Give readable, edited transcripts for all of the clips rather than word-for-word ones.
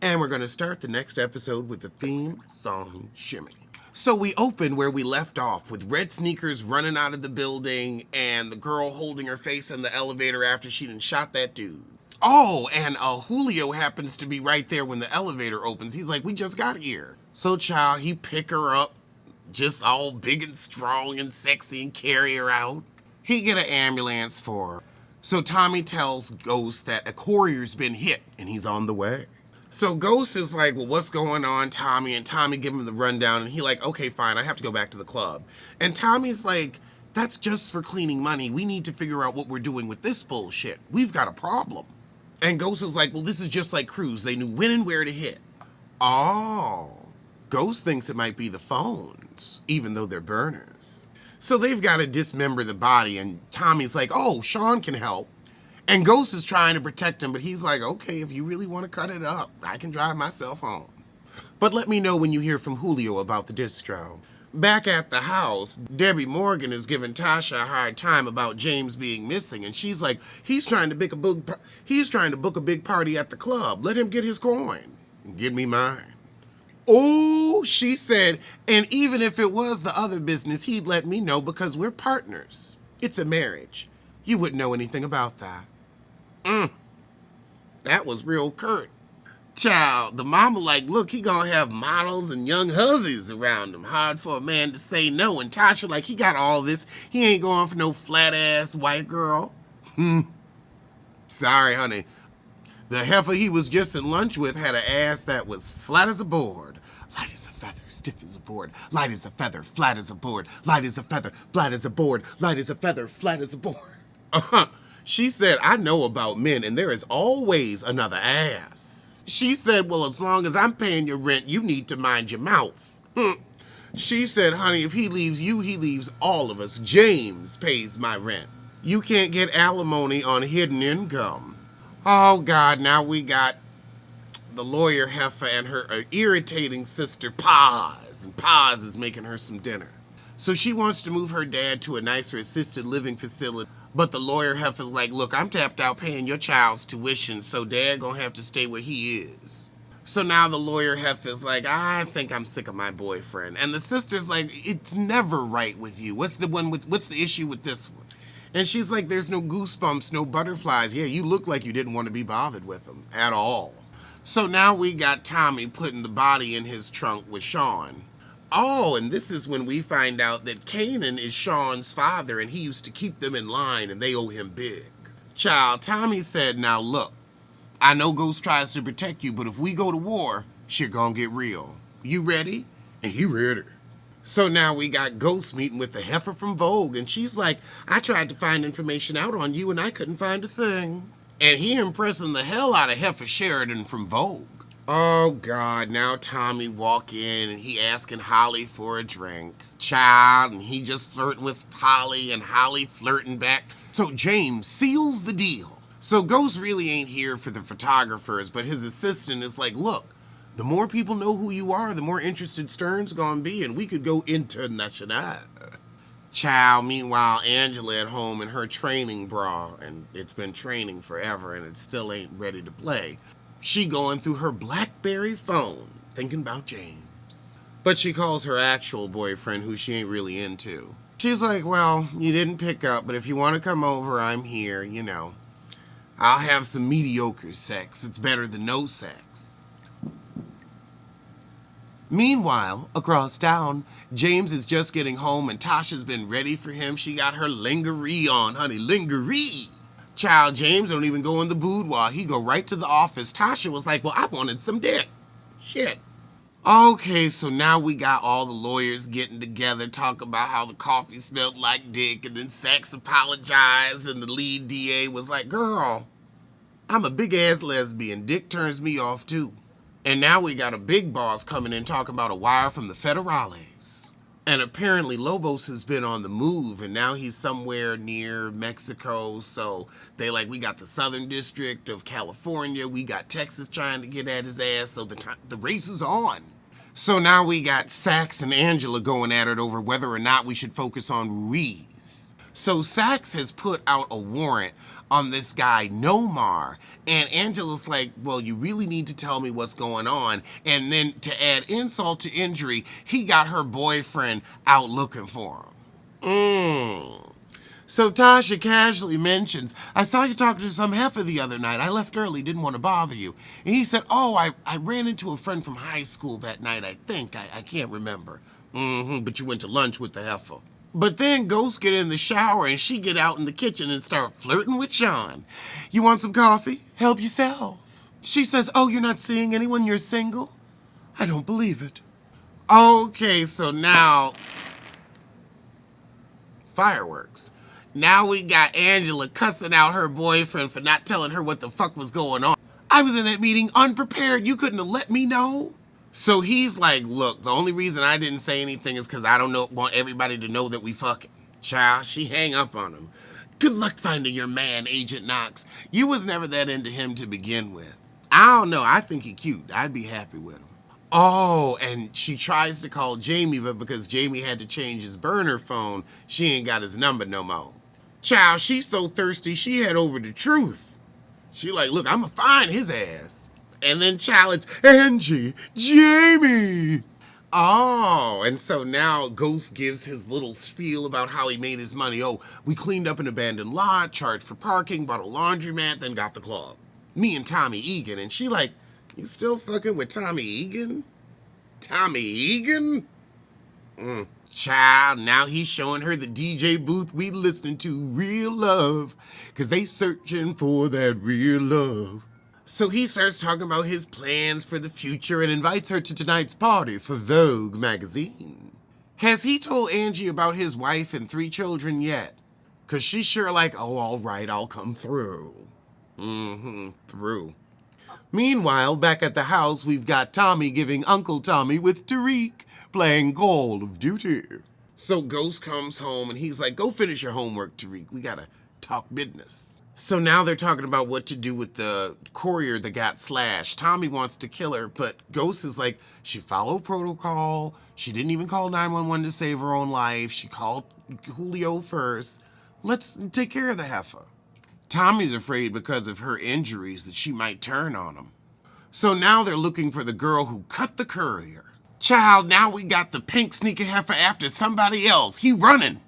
And we're going to start the next episode with the theme song Shimmy. So we open where we left off with red sneakers running out of the building and the girl holding her face in the elevator after she done shot that dude. Oh, and Julio happens to be right there when the elevator opens. He's like, we just got here. So child, he pick her up, just all big and strong and sexy, and carry her out. He get an ambulance for her. So Tommy tells Ghost that a courier's been hit and he's on the way. So Ghost is like, well, what's going on, Tommy? And Tommy give him the rundown, and he like, okay, fine, I have to go back to the club. And Tommy's like, that's just for cleaning money. We need to figure out what we're doing with this bullshit. We've got a problem. And Ghost is like, well, this is just like Cruise. They knew when and where to hit. Oh, Ghost thinks it might be the phones, even though they're burners. So they've got to dismember the body, and Tommy's like, oh, Sean can help. And Ghost is trying to protect him, but he's like, okay, if you really want to cut it up, I can drive myself home. But let me know when you hear from Julio about the distro. Back at the house, Debbie Morgan is giving Tasha a hard time about James being missing, and she's like, he's trying to book a big party at the club. Let him get his coin and give me mine. Oh, she said, and even if it was the other business, he'd let me know because we're partners. It's a marriage. You wouldn't know anything about that. That was real curt. Child, the mama like, look, he gonna have models and young hussies around him. Hard for a man to say no. And Tasha like, he got all this. He ain't going for no flat-ass white girl. Sorry, honey. The heifer he was just at lunch with had an ass that was flat as a board. Light as a feather, stiff as a board. Light as a feather, flat as a board. Light as a feather, flat as a board. Light as a feather, flat as a board. She said, I know about men, and there is always another ass. She said, well, as long as I'm paying your rent, you need to mind your mouth. She said, honey, if he leaves you, he leaves all of us. James pays my rent. You can't get alimony on hidden income. Oh, God, now we got the lawyer heifer and her irritating sister, Paz. And Paz is making her some dinner. So she wants to move her dad to a nicer assisted living facility. But the lawyer heifer's like, look, I'm tapped out paying your child's tuition, so dad gonna have to stay where he is. So now the lawyer heifer's like, I think I'm sick of my boyfriend. And the sister's like, it's never right with you. What's the issue with this one? And she's like, there's no goosebumps, no butterflies. Yeah, you look like you didn't want to be bothered with him at all. So now we got Tommy putting the body in his trunk with Sean. Oh, and this is when we find out that Kanan is Sean's father and he used to keep them in line and they owe him big. Child, Tommy said, now look, I know Ghost tries to protect you, but if we go to war, shit gonna get real. You ready? And he ready. So now we got Ghost meeting with the heifer from Vogue, and she's like, I tried to find information out on you and I couldn't find a thing. And he impressing the hell out of Heifer Sheridan from Vogue. Oh, God, now Tommy walk in and he asking Holly for a drink. Child, and he just flirting with Holly and Holly flirting back. So James seals the deal. So Ghost really ain't here for the photographers, but his assistant is like, look, the more people know who you are, the more interested Stern's gonna be, and we could go international. Child, meanwhile, Angela at home in her training bra, and it's been training forever and it still ain't ready to play. She going through her BlackBerry phone, thinking about James. But she calls her actual boyfriend, who she ain't really into. She's like, well, you didn't pick up, but if you want to come over, I'm here, you know. I'll have some mediocre sex. It's better than no sex. Meanwhile, across town, James is just getting home and Tasha's been ready for him. She got her lingerie on, honey, lingerie. Child, James don't even go in the boudoir. He go right to the office. Tasha was like, well, I wanted some dick. Shit. Okay, so now we got all the lawyers getting together, talking about how the coffee smelled like dick, and then Sachs apologized, and the lead DA was like, girl, I'm a big-ass lesbian. Dick turns me off, too. And now we got a big boss coming in talking about a wire from the federales. And apparently Lobos has been on the move, and now he's somewhere near Mexico. So we got the Southern District of California. We got Texas trying to get at his ass. So the race is on. So now we got Sachs and Angela going at it over whether or not we should focus on Ruiz. So Sachs has put out a warrant on this guy, Nomar. And Angela's like, well, you really need to tell me what's going on. And then to add insult to injury, he got her boyfriend out looking for him. So Tasha casually mentions, I saw you talking to some heifer the other night. I left early, didn't want to bother you. And he said, oh, I ran into a friend from high school that night, I think. I can't remember. But you went to lunch with the heifer. But then Ghost get in the shower and she get out in the kitchen and start flirting with Sean. You want some coffee? Help yourself. She says, oh, you're not seeing anyone, you're single? I don't believe it. Okay, so now, fireworks. Now we got Angela cussing out her boyfriend for not telling her what the fuck was going on. I was in that meeting unprepared, you couldn't have let me know? So he's like, look, the only reason I didn't say anything is because I don't want everybody to know that we fucking. Child, she hang up on him. Good luck finding your man, Agent Knox. You was never that into him to begin with. I don't know, I think he cute. I'd be happy with him. Oh, and she tries to call Jamie, but because Jamie had to change his burner phone, she ain't got his number no more. Child, she's so thirsty, she head over to Truth. She like, look, I'ma find his ass. And then child, it's Angie, Jamie. Oh, and so now Ghost gives his little spiel about how he made his money. Oh, we cleaned up an abandoned lot, charged for parking, bought a laundromat, then got the club. Me and Tommy Egan. And she like, you still fucking with Tommy Egan? Tommy Egan? Child, now he's showing her the DJ booth we listening to, Real Love. Because they searching for that real love. So he starts talking about his plans for the future and invites her to tonight's party for Vogue magazine. Has he told Angie about his wife and 3 children yet? Cause she's sure like, oh, all right, I'll come through. Through. Meanwhile, back at the house, we've got Tommy giving Uncle Tommy with Tariq, playing Call of Duty. So Ghost comes home and he's like, go finish your homework, Tariq. We gotta talk business. So now they're talking about what to do with the courier that got slashed. Tommy wants to kill her, but Ghost is like, she followed protocol. She didn't even call 911 to save her own life. She called Julio first. Let's take care of the heifer. Tommy's afraid because of her injuries that she might turn on him. So now they're looking for the girl who cut the courier. Child, now we got the pink sneaker heifer after somebody else. He running.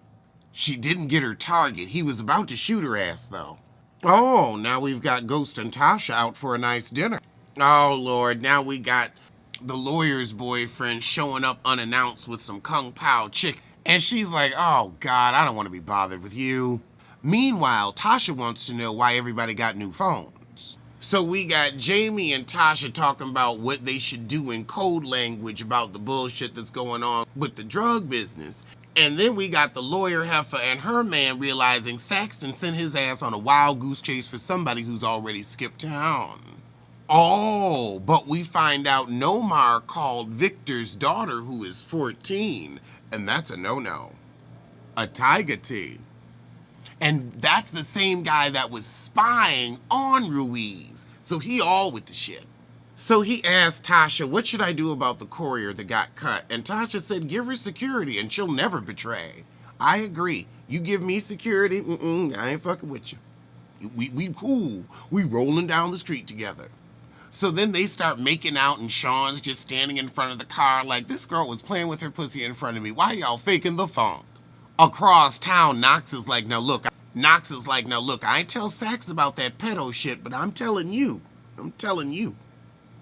She didn't get her target. He was about to shoot her ass, though. Oh, now we've got Ghost and Tasha out for a nice dinner. Oh, Lord, now we got the lawyer's boyfriend showing up unannounced with some Kung Pao chick. And she's like, oh, God, I don't want to be bothered with you. Meanwhile, Tasha wants to know why everybody got new phones. So we got Jamie and Tasha talking about what they should do in code language about the bullshit that's going on with the drug business. And then we got the lawyer heifer and her man realizing Saxton sent his ass on a wild goose chase for somebody who's already skipped town. Oh, but we find out Nomar called Victor's daughter, who is 14, and that's a no-no. A tiger tea. And that's the same guy that was spying on Ruiz, so he all with the shit. So he asked Tasha, what should I do about the courier that got cut? And Tasha said, give her security and she'll never betray. I agree. You give me security, I ain't fucking with you. We cool. We rolling down the street together. So then they start making out and Sean's just standing in front of the car like, this girl was playing with her pussy in front of me. Why y'all faking the funk? Across town, Knox is like, now look, I ain't tell Sax about that pedo shit, but I'm telling you.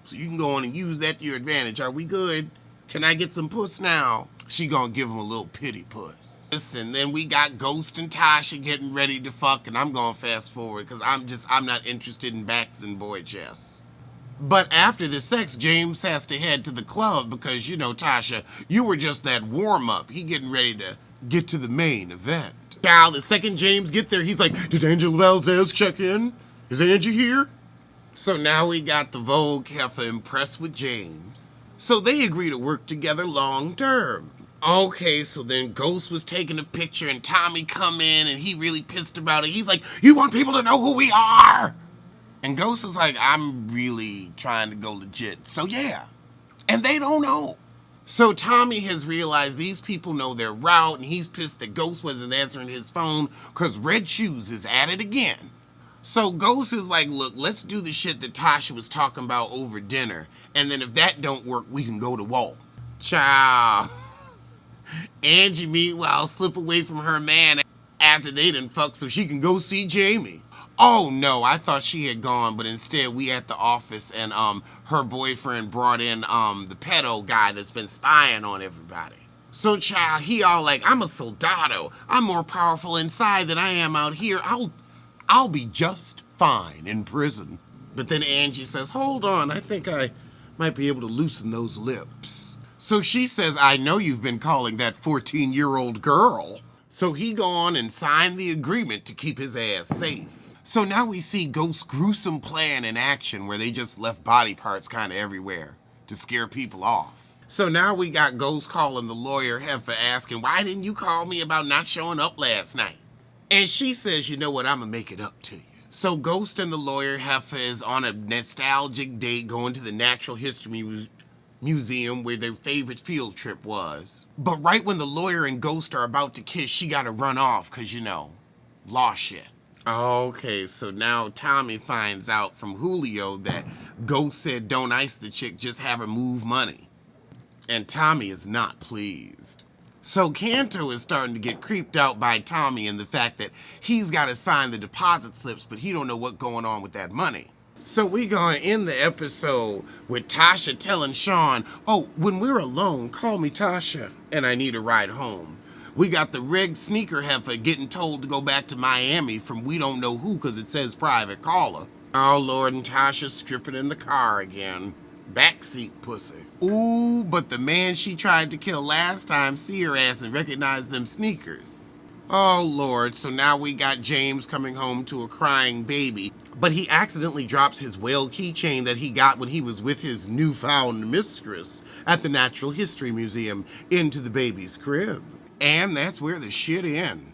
So you can go on and use that to your advantage. Are we good? Can I get some puss now? She gonna give him a little pity puss. Listen, then we got Ghost and Tasha getting ready to fuck, and I'm gonna fast forward because I'm not interested in backs and boy chests. But after the sex, James has to head to the club because, you know, Tasha, you were just that warm-up. He getting ready to get to the main event. Now, the second James get there, he's like, did Angel Valdez check in? Is Angie here? So now we got the Vogue heifer impressed with James. So they agree to work together long term. Okay, so then Ghost was taking a picture and Tommy come in and he really pissed about it. He's like, you want people to know who we are? And Ghost is like, I'm really trying to go legit. So yeah. And they don't know. So Tommy has realized these people know their route and he's pissed that Ghost wasn't answering his phone because Red Shoes is at it again. So Ghost is like, look, let's do the shit that Tasha was talking about over dinner. And then if that don't work, we can go to war. Ciao. Angie, meanwhile, slip away from her man after they done fuck so she can go see Jamie. Oh no, I thought she had gone, but instead we at the office and her boyfriend brought in the pedo guy that's been spying on everybody. So child, he all like, I'm a soldado. I'm more powerful inside than I am out here. I'll be just fine in prison. But then Angie says, hold on, I think I might be able to loosen those lips. So she says, I know you've been calling that 14-year-old girl. So he go on and sign the agreement to keep his ass safe. So now we see Ghost's gruesome plan in action where they just left body parts kind of everywhere to scare people off. So now we got Ghost calling the lawyer Heifer asking, why didn't you call me about not showing up last night? And she says, you know what, I'm gonna make it up to you. So Ghost and the lawyer Heifer is on a nostalgic date going to the Natural History Museum where their favorite field trip was. But right when the lawyer and Ghost are about to kiss, she gotta run off because, you know, law shit. Okay, so now Tommy finds out from Julio that Ghost said don't ice the chick, just have her move money. And Tommy is not pleased. So Kanto is starting to get creeped out by Tommy and the fact that he's got to sign the deposit slips, but he don't know what's going on with that money. So we gonna end the episode with Tasha telling Sean, oh, when we're alone, call me Tasha, and I need a ride home. We got the rigged sneaker heifer getting told to go back to Miami from we don't know who because it says private caller. Oh, Lord, and Tasha stripping in the car again. Backseat pussy. Ooh, but the man she tried to kill last time see her ass and recognize them sneakers. Oh, Lord, so now we got James coming home to a crying baby, but he accidentally drops his whale keychain that he got when he was with his newfound mistress at the Natural History Museum into the baby's crib. And that's where the shit ends.